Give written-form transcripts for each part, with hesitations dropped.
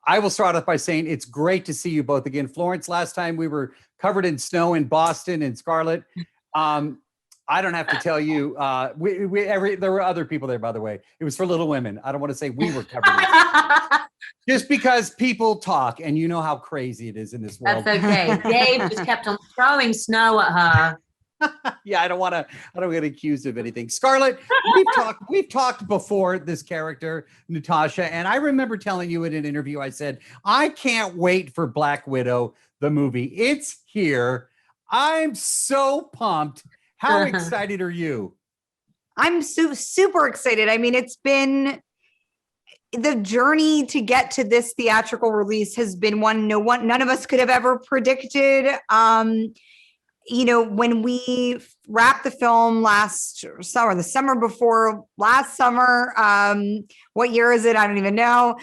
I will start off by saying it's great to see you both again. Florence, last time we were covered in snow in Boston, and Scarlett, I don't have to tell you, there were other people there, by the way. It was for Little Women. I don't want to say we were covered in just because people talk, and you know how crazy it is in this world. That's okay. Dave just kept on throwing snow at her. Yeah, I don't get accused of anything. Scarlett, we've talked before this character, Natasha, and I remember telling you in an interview, I said, I can't wait for Black Widow, the movie. It's here. I'm so pumped. How excited are you? I'm super excited. I mean, it's been the journey to get to this theatrical release has been none of us could have ever predicted. When we wrapped the film last summer, the summer before last summer, what year is it? I don't even know.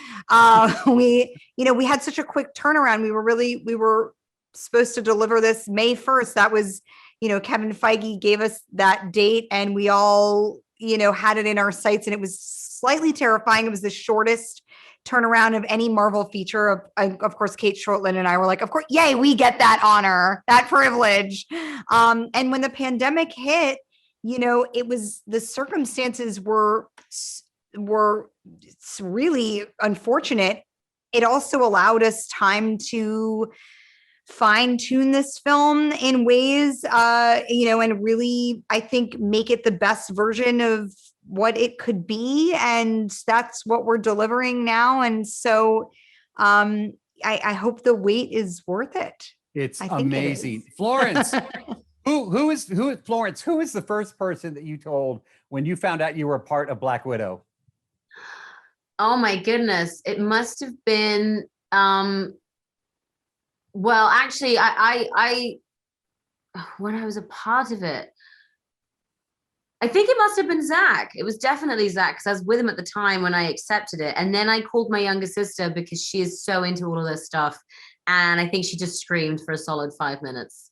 We had such a quick turnaround. We were supposed to deliver this May 1st. That was, Kevin Feige gave us that date, and we all, had it in our sights, and it was slightly terrifying. It was the shortest turnaround of any Marvel feature. Of course, Cate Shortland and I were like, of course, yay, we get that honor, that privilege. And when the pandemic hit, it was, the circumstances were really unfortunate. It also allowed us time to fine tune this film in ways, and really, I think, make it the best version of what it could be. And that's what we're delivering now. And so I hope the wait is worth it. It's amazing. Florence, who is Florence? Who is the first person that you told when you found out you were a part of Black Widow? Oh my goodness. It must have been, well, actually, I when I was a part of it, I think it must have been Zach. It was definitely Zach, because I was with him at the time when I accepted it. And then I called my younger sister because she is so into all of this stuff. And I think she just screamed for a solid 5 minutes.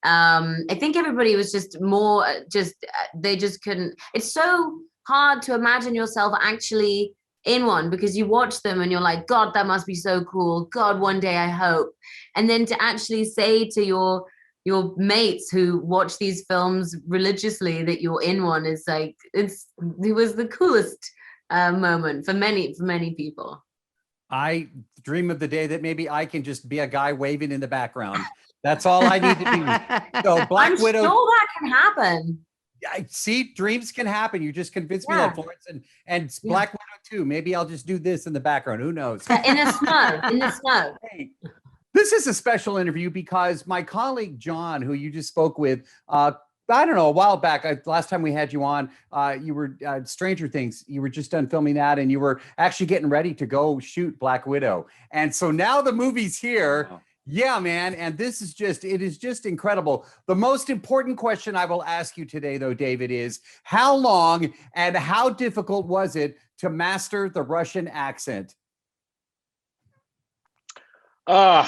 I think everybody was they just couldn't. It's so hard to imagine yourself actually in one, because you watch them and you're like, God, that must be so cool. God, one day I hope. And then to actually say to your mates who watch these films religiously that you're in one is like, it was the coolest moment for many people. I dream of the day that maybe I can just be a guy waving in the background. That's all I need to do. So Black Widow. I'm sure that can happen. I see, dreams can happen. You just convinced me that, Florence, and Black Widow too. Maybe I'll just do this in the background. Who knows? In the snow. Hey, this is a special interview because my colleague John, who you just spoke with, I don't know, a while back, last time we had you on, you were Stranger Things. You were just done filming that, and you were actually getting ready to go shoot Black Widow. And so now the movie's here. Wow. Yeah, man. And it is just incredible. The most important question I will ask you today, though, David, is how long and how difficult was it to master the Russian accent? I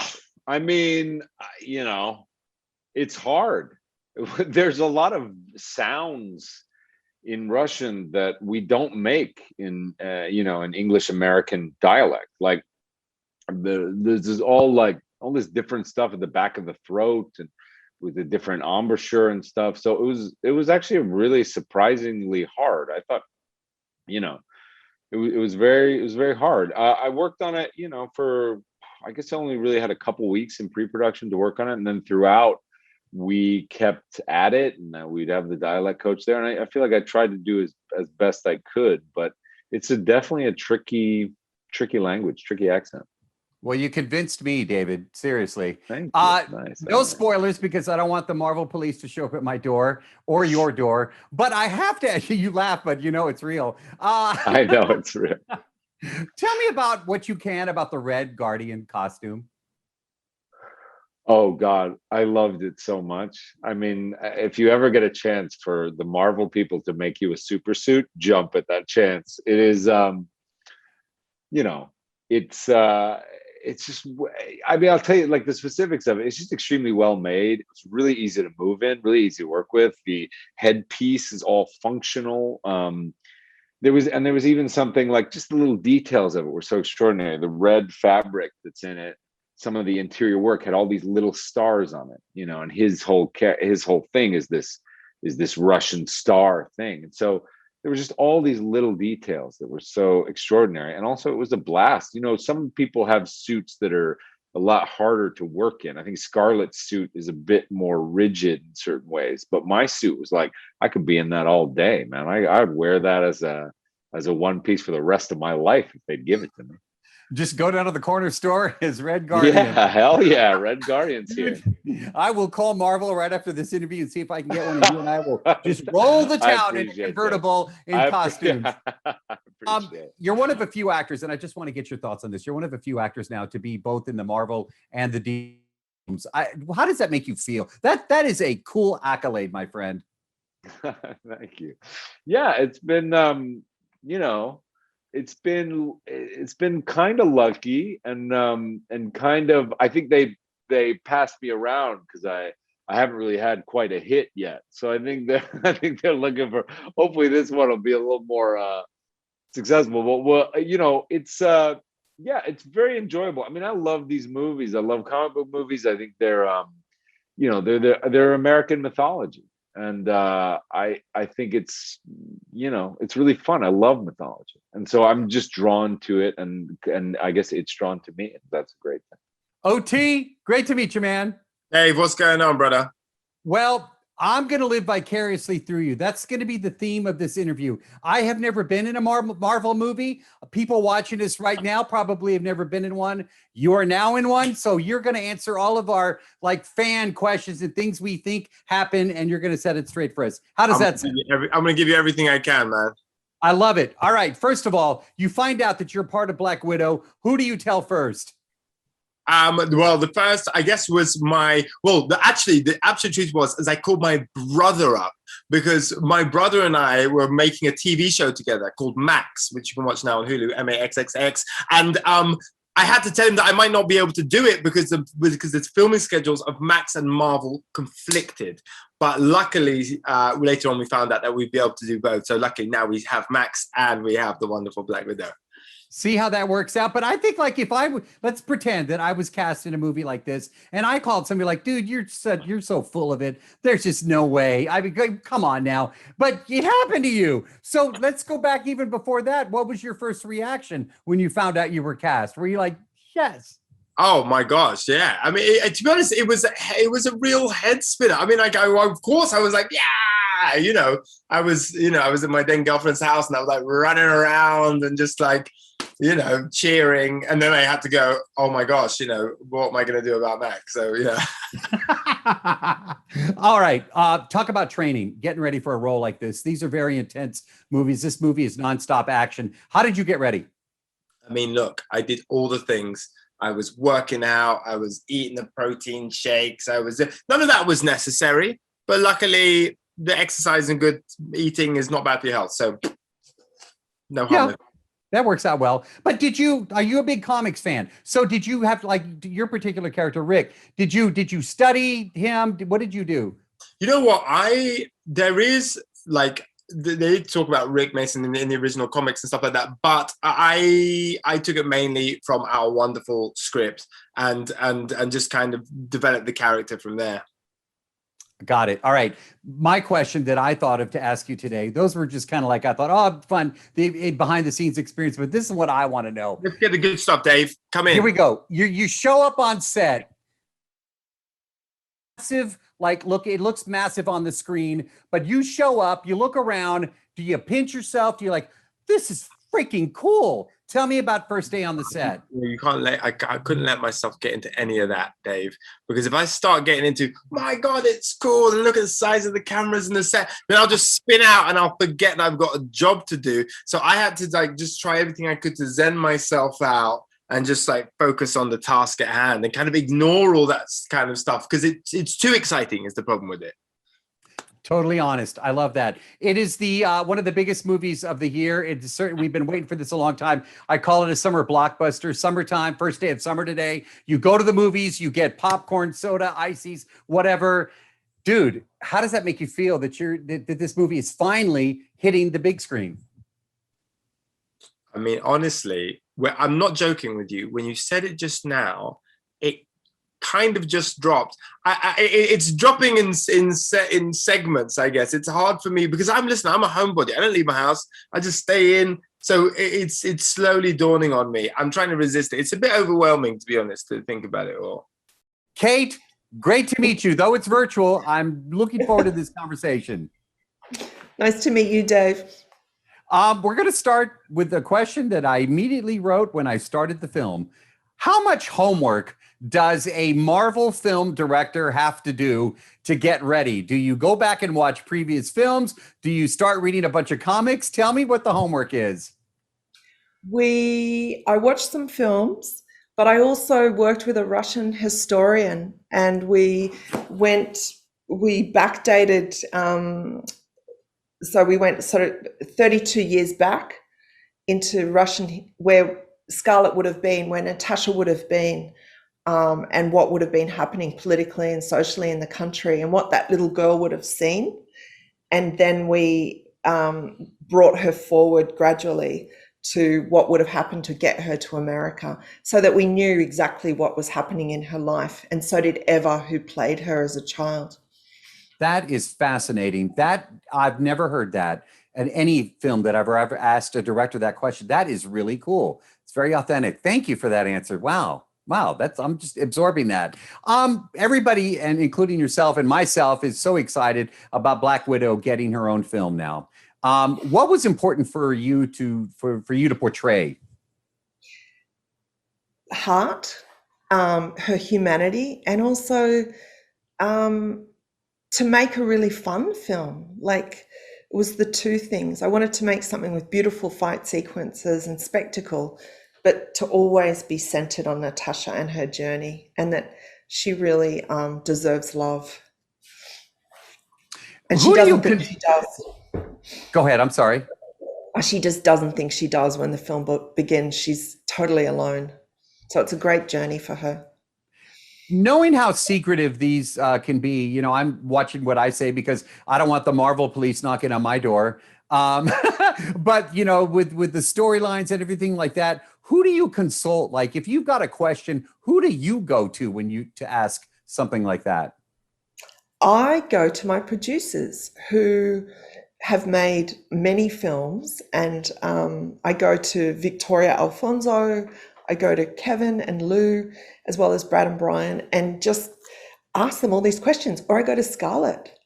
mean, it's hard. There's a lot of sounds in Russian that we don't make in, in English American dialect. Like there's all this different stuff at the back of the throat and with the different embouchure and stuff. So it was actually really surprisingly hard. I thought, it was very hard. I worked on it, for, I guess I only really had a couple weeks in pre-production to work on it. And then throughout we kept at it, and we'd have the dialect coach there. And I feel like I tried to do as best I could, but it's definitely a tricky language, tricky accent. Well, you convinced me, David. Seriously. Thank you. Nice. No spoilers, because I don't want the Marvel police to show up at my door or your door. But I have to. You laugh, but it's real. I know it's real. Tell me about what you can about the Red Guardian costume. Oh God, I loved it so much. I mean, if you ever get a chance for the Marvel people to make you a super suit, jump at that chance. It is, it's just, I mean, I'll tell you, like, the specifics of it, it's just extremely well made. It's really easy to move in, really easy to work with. The headpiece is all functional. there was even something like just the little details of it were so extraordinary. The red fabric that's in it, some of the interior work had all these little stars on it, you know, and his whole thing is this Russian star thing. And so there was just all these little details that were so extraordinary. And also it was a blast. You know, some people have suits that are a lot harder to work in. I think Scarlett's suit is a bit more rigid in certain ways, but my suit was like, I could be in that all day, man. I'd wear that as a one piece for the rest of my life if they'd give it to me. Just go down to the corner store, his Red Guardian. Yeah, hell yeah, Red Guardian's here. I will call Marvel right after this interview and see if I can get one of you, and I will just roll the town in a convertible in costumes. You're one of a few actors, and I just want to get your thoughts on this. You're one of a few actors now to be both in the Marvel and the DC. How does that make you feel? That is a cool accolade, my friend. Thank you. Yeah, it's been you know, it's been kind of lucky and kind of, I think they passed me around because I haven't really had quite a hit yet. So I think they're looking for, hopefully this one will be a little more successful. But well, you know, it's yeah, it's very enjoyable. I mean, I love these movies. I love comic book movies. I think they're you know, they're American mythology. And I think it's, you know, it's really fun. I love mythology, and so I'm just drawn to it, and I guess it's drawn to me. That's a great thing. OT, great to meet you, man. Dave, what's going on, brother? Well, I'm going to live vicariously through you. That's going to be the theme of this interview. I have never been in a Marvel movie. People watching this right now probably have never been in one. You are now in one. So you're going to answer all of our like fan questions and things we think happen, and you're going to set it straight for us. How does that sound? I'm going to give you everything I can, man. I love it. All right. First of all, you find out that you're part of Black Widow. Who do you tell first? Well, the first, I guess, was the absolute truth was, I called my brother up because my brother and I were making a TV show together called Max, which you can watch now on Hulu, MAXXX. And I had to tell him that I might not be able to do it because the filming schedules of Max and Marvel conflicted. But luckily, later on, we found out that we'd be able to do both. So luckily now we have Max and we have the wonderful Black Widow. See how that works out. But I think like if let's pretend that I was cast in a movie like this and I called somebody like, dude, you're so full of it. There's just no way. I mean, come on now. But it happened to you. So let's go back even before that. What was your first reaction when you found out you were cast? Were you like, yes? Oh my gosh, yeah. I mean, to be honest, it was a real head spinner. I mean, of course, I was like, yeah, you know, I was at my then girlfriend's house and I was like running around and just like, you know, cheering. And then I had to go, oh my gosh, you know, what am I going to do about Max? So, yeah. All right. Talk about training, getting ready for a role like this. These are very intense movies. This movie is nonstop action. How did you get ready? I mean, look, I did all the things. I was working out. I was eating the protein shakes. None of that was necessary, but luckily the exercise and good eating is not bad for your health. So no harm. Yeah. That works out well. But are you a big comics fan? So did you have like your particular character, Rick? Did you study him? What did you do? You know what? There is like, they talk about Rick Mason in the original comics and stuff like that, but I took it mainly from our wonderful script and just kind of developed the character from there. Got it. All right. My question that I thought of to ask you today, those were just kind of like, I thought, oh, fun, the behind the scenes experience, but this is what I want to know. Let's get the good stuff, Dave. Come in. Here we go. You show up on set. Massive, like, look, it looks massive on the screen, but you show up, you look around, do you pinch yourself? Do you like, this is freaking cool? Tell me about first day on the set. You can't I couldn't let myself get into any of that, Dave, because if I start getting into, my God, it's cool, and look at the size of the cameras and the set, then I'll just spin out and I'll forget that I've got a job to do. So I had to like just try everything I could to zen myself out and just like focus on the task at hand and kind of ignore all that kind of stuff because it's too exciting is the problem with it. Totally honest. I love that. It is the one of the biggest movies of the year. It's certainly, we've been waiting for this a long time. I call it a summer blockbuster. Summertime, first day of summer today. You go to the movies, you get popcorn, soda, ices, whatever. Dude, how does that make you feel that that this movie is finally hitting the big screen? I mean, honestly, I'm not joking with you. When you said it just now, it kind of just dropped. It's dropping in segments, I guess. It's hard for me because I'm a homebody. I don't leave my house. I just stay in. So it's slowly dawning on me. I'm trying to resist it. It's a bit overwhelming, to be honest, to think about it all. Cate, great to meet you. Though it's virtual, I'm looking forward to this conversation. Nice to meet you, Dave. We're going to start with a question that I immediately wrote when I started the film. How much homework does a Marvel film director have to do to get ready? Do you go back and watch previous films? Do you start reading a bunch of comics? Tell me what the homework is. I watched some films, but I also worked with a Russian historian, and we backdated. So we went sort of 32 years back into Russian, where Scarlett would have been, where Natasha would have been, and what would have been happening politically and socially in the country, and what that little girl would have seen. And then we brought her forward gradually to what would have happened to get her to America, so that we knew exactly what was happening in her life. And so did Eva, who played her as a child. That is fascinating. That I've never heard that in any film that I've ever asked a director that question. That is really cool. It's very authentic. Thank you for that answer. Wow. I'm just absorbing that. Everybody, and including yourself and myself, is so excited about Black Widow getting her own film now. What was important for you to portray? Heart, her humanity, and also to make a really fun film. Like, it was the two things. I wanted to make something with beautiful fight sequences and spectacle, but to always be centered on Natasha and her journey, and that she really deserves love. And she doesn't think she does. Go ahead. I'm sorry. She just doesn't think she does when the film begins. She's totally alone. So it's a great journey for her. Knowing how secretive these can be, I'm watching what I say because I don't want the Marvel police knocking on my door. But, with the storylines and everything like that, who do you consult? Like, if you've got a question, who do you go to to ask something like that? I go to my producers who have made many films, and I go to Victoria Alfonso, I go to Kevin and Lou, as well as Brad and Brian, and just ask them all these questions. Or I go to Scarlett,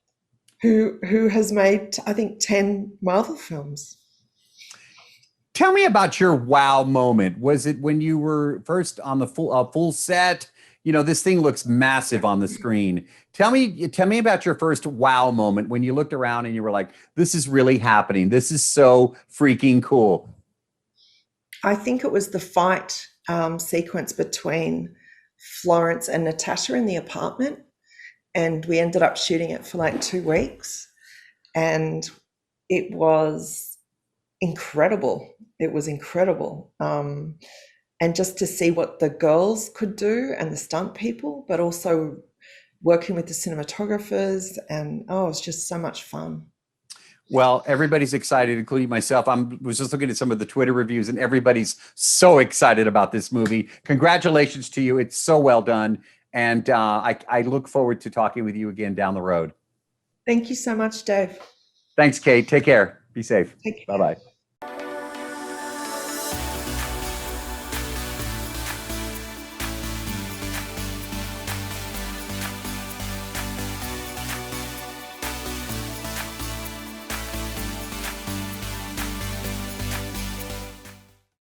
who has made, I think, 10 Marvel films. Tell me about your wow moment. Was it when you were first on the full set? This thing looks massive on the screen. Tell me about your first wow moment when you looked around and you were like, this is really happening. This is so freaking cool. I think it was the fight sequence between Florence and Natasha in the apartment. And we ended up shooting it for like 2 weeks. And it was incredible. It was incredible. And just to see what the girls could do and the stunt people, but also working with the cinematographers, and it was just so much fun. Well, everybody's excited, including myself. Was just looking at some of the Twitter reviews, and everybody's so excited about this movie. Congratulations to you. It's so well done. And I look forward to talking with you again down the road. Thank you so much, Dave. Thanks, Cate. Take care. Be safe. Take care. Bye-bye.